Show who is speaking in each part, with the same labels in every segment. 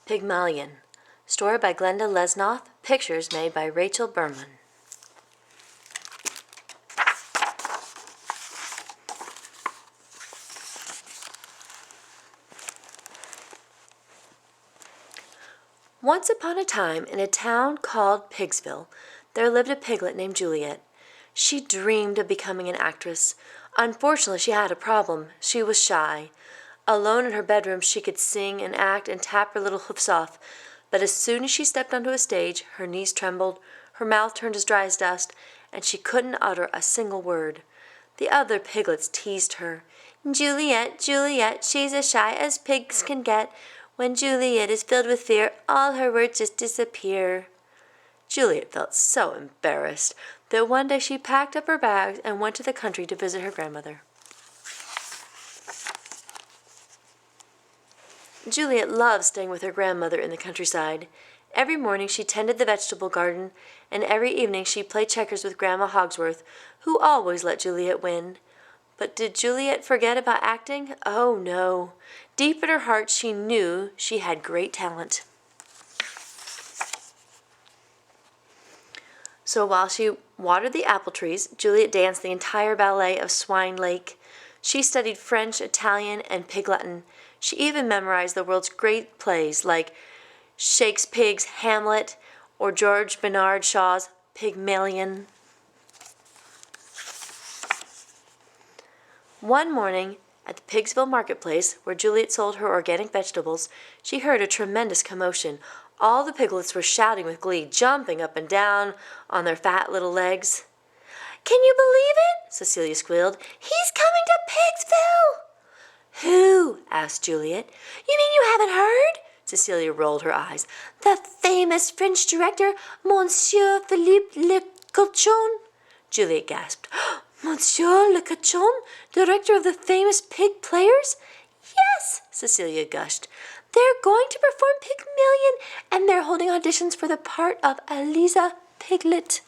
Speaker 1: Pigmalion. Story by Glenda Lesnoff. Pictures made by Rachel Berman. Once upon a time, in a town called Pigsville, there lived a piglet named Juliet. She dreamed of becoming an actress. Unfortunately, she had a problem. She was shy. Alone in her bedroom, she could sing and act and tap her little hoofs off. But as soon as she stepped onto a stage, her knees trembled, her mouth turned as dry as dust, and she couldn't utter a single word. The other piglets teased her. "Juliet, Juliet, she's as shy as pigs can get. When Juliet is filled with fear, all her words just disappear." Juliet felt so embarrassed that one day she packed up her bags and went to the country to visit her grandmother. Juliet loved staying with her grandmother in the countryside. Every morning she tended the vegetable garden, and every evening she played checkers with Grandma Hogsworth, who always let Juliet win. But did Juliet forget about acting? Oh, no. Deep in her heart she knew she had great talent. So while she watered the apple trees, Juliet danced the entire ballet of Swine Lake. She studied French, Italian, and Pig Latin. She even memorized the world's great plays like Shakespeare's Hamlet or George Bernard Shaw's Pigmalion. One morning, at the Pigsville marketplace, where Juliet sold her organic vegetables, she heard a tremendous commotion. All the piglets were shouting with glee, jumping up and down on their fat little legs. "Can you believe it?" Cecilia squealed. "He's coming to Pigsville!" "Who?" asked Juliet. "You mean you haven't heard?" Cecilia rolled her eyes. "The famous French director, Monsieur Philippe Le Cochon." Juliet gasped. "Monsieur Le Cochon, director of the famous Pig Players?" "Yes," Cecilia gushed. "They're going to perform Pygmalion, and they're holding auditions for the part of Eliza Piglet."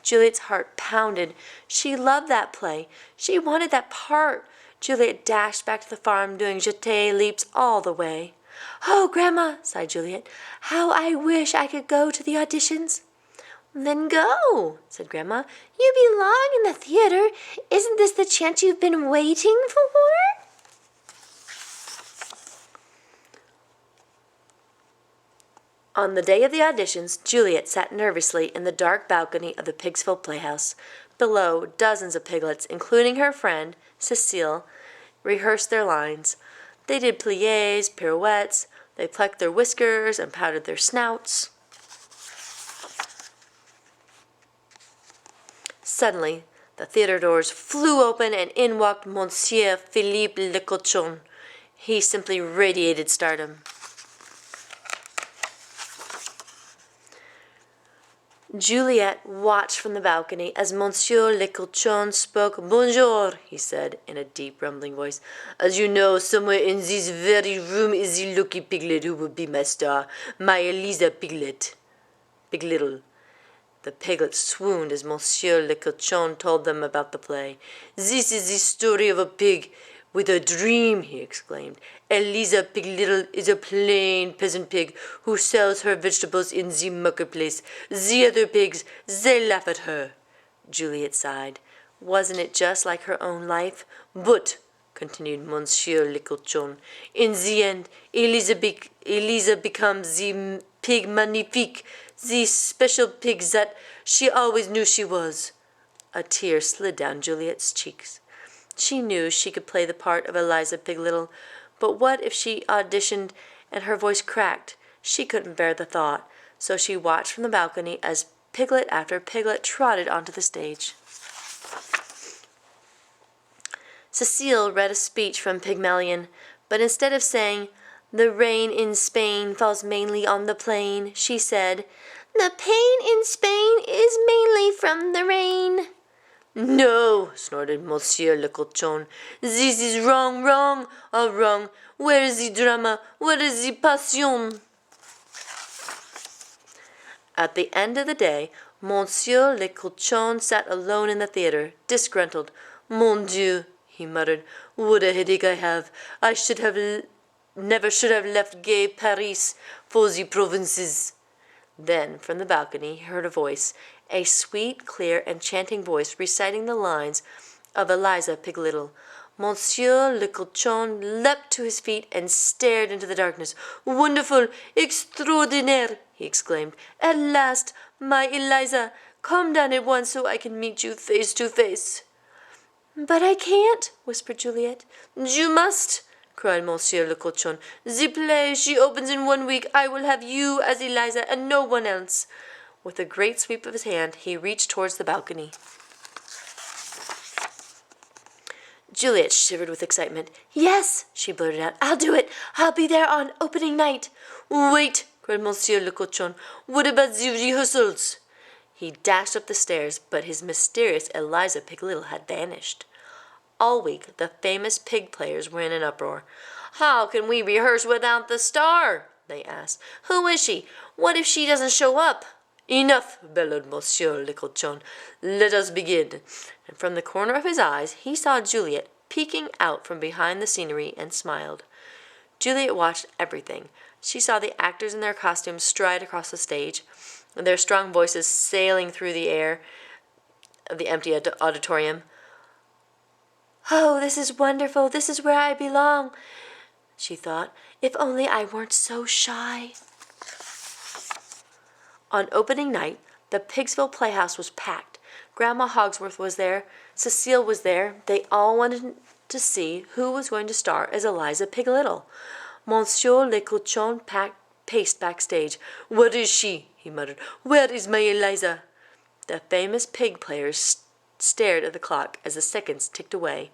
Speaker 1: Juliet's heart pounded. She loved that play. She wanted that part. Juliet dashed back to the farm, doing jeté leaps all the way. "Oh, Grandma," sighed Juliet, "how I wish I could go to the auditions." "Then go," said Grandma. "You belong in the theater. Isn't this the chance you've been waiting for?" On the day of the auditions, Juliet sat nervously in the dark balcony of the Pigsville Playhouse. Below, dozens of piglets, including her friend, Cecile, rehearsed their lines. They did pliés, pirouettes, they plucked their whiskers and powdered their snouts. Suddenly, the theater doors flew open and in walked Monsieur Philippe Le Cochon. He simply radiated stardom. Juliet watched from the balcony as Monsieur Le Cochon spoke. "Bonjour," he said in a deep, rumbling voice. "As you know, somewhere in this very room is the lucky piglet who will be my star, my Eliza Piglet. Piglittle." The piglets swooned as Monsieur Le Cochon told them about the play. "This is the story of a pig with a dream," he exclaimed. "Eliza Piglittle is a plain peasant pig who sells her vegetables in the marketplace. The other pigs, they laugh at her." Juliet sighed. Wasn't it just like her own life? "But," continued Monsieur Le Cochon, "in the end, Eliza becomes the pig magnifique, the special pig that she always knew she was." A tear slid down Juliet's cheeks. She knew she could play the part of Eliza Piglittle, but what if she auditioned and her voice cracked? She couldn't bear the thought, so she watched from the balcony as piglet after piglet trotted onto the stage. Cecile read a speech from Pygmalion, but instead of saying, "The rain in Spain falls mainly on the plain," she said, "The pain in Spain is mainly from the rain." "No," snorted Monsieur Le Cochon. "This is wrong, wrong, all wrong. Where is the drama? Where is the passion?" At the end of the day, Monsieur Le Cochon sat alone in the theater, disgruntled. "Mon Dieu," he muttered, "what a headache I have. I should have never should have left gay Paris for the provinces. Then, from the balcony, he heard a voice, a sweet, clear, enchanting voice, reciting the lines of Eliza Piglettle. Monsieur le cochon leapt to his feet and stared into the darkness. "Wonderful! Extraordinaire!" he exclaimed. "At last, my Eliza! Come down at once so I can meet you face to face." "But I can't," whispered Juliet. "You must!" cried Monsieur le cochon. "The play she opens in 1 week. I will have you as Eliza and no one else." With a great sweep of his hand, he reached towards the balcony. Juliet shivered with excitement. "Yes," she blurted out, "I'll do it. I'll be there on opening night." "Wait," cried Monsieur le cochon. "What about the rehearsals?" He dashed up the stairs, but his mysterious Eliza Piglettle had vanished. All week the famous pig players were in an uproar. "How can we rehearse without the star?" they asked. "Who is she? What if she doesn't show up?" "Enough," bellowed Monsieur le cochon. "Let us begin." And from the corner of his eyes he saw Juliet peeking out from behind the scenery and smiled. Juliet watched everything. She saw the actors in their costumes stride across the stage, their strong voices sailing through the air of the empty auditorium. "Oh, this is wonderful. This is where I belong," she thought. "If only I weren't so shy." On opening night, the Pigsville Playhouse was packed. Grandma Hogsworth was there. Cecile was there. They all wanted to see who was going to star as Eliza Piglettle. Monsieur le cochon paced backstage. "Where is she?" he muttered. "Where is my Eliza?" The famous pig players stared at the clock as the seconds ticked away.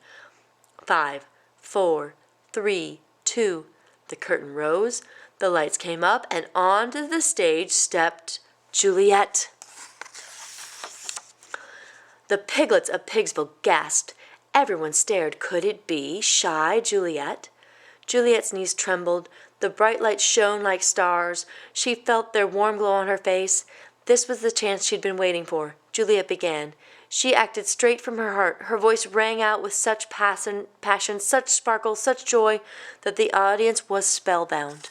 Speaker 1: 5, 4, 3, 2. The curtain rose, the lights came up, and onto the stage stepped Juliet. The piglets of Pigsville gasped. Everyone stared. Could it be shy Juliet? Juliet's knees trembled. The bright lights shone like stars. She felt their warm glow on her face. This was the chance she'd been waiting for. Juliet began. She acted straight from her heart. Her voice rang out with such passion, such sparkle, such joy, that the audience was spellbound.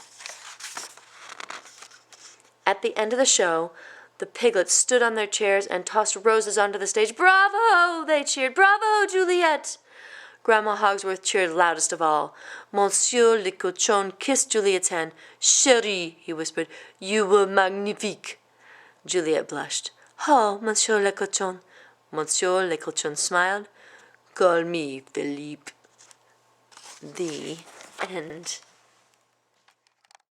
Speaker 1: At the end of the show, the piglets stood on their chairs and tossed roses onto the stage. "Bravo!" they cheered. "Bravo, Juliet!" Grandma Hogsworth cheered loudest of all. Monsieur le cochon kissed Juliet's hand. "Chérie," he whispered, "you were magnifique." Juliet blushed. "Oh, Monsieur le cochon." Monsieur le cochon smiled. "Call me Philippe." The end.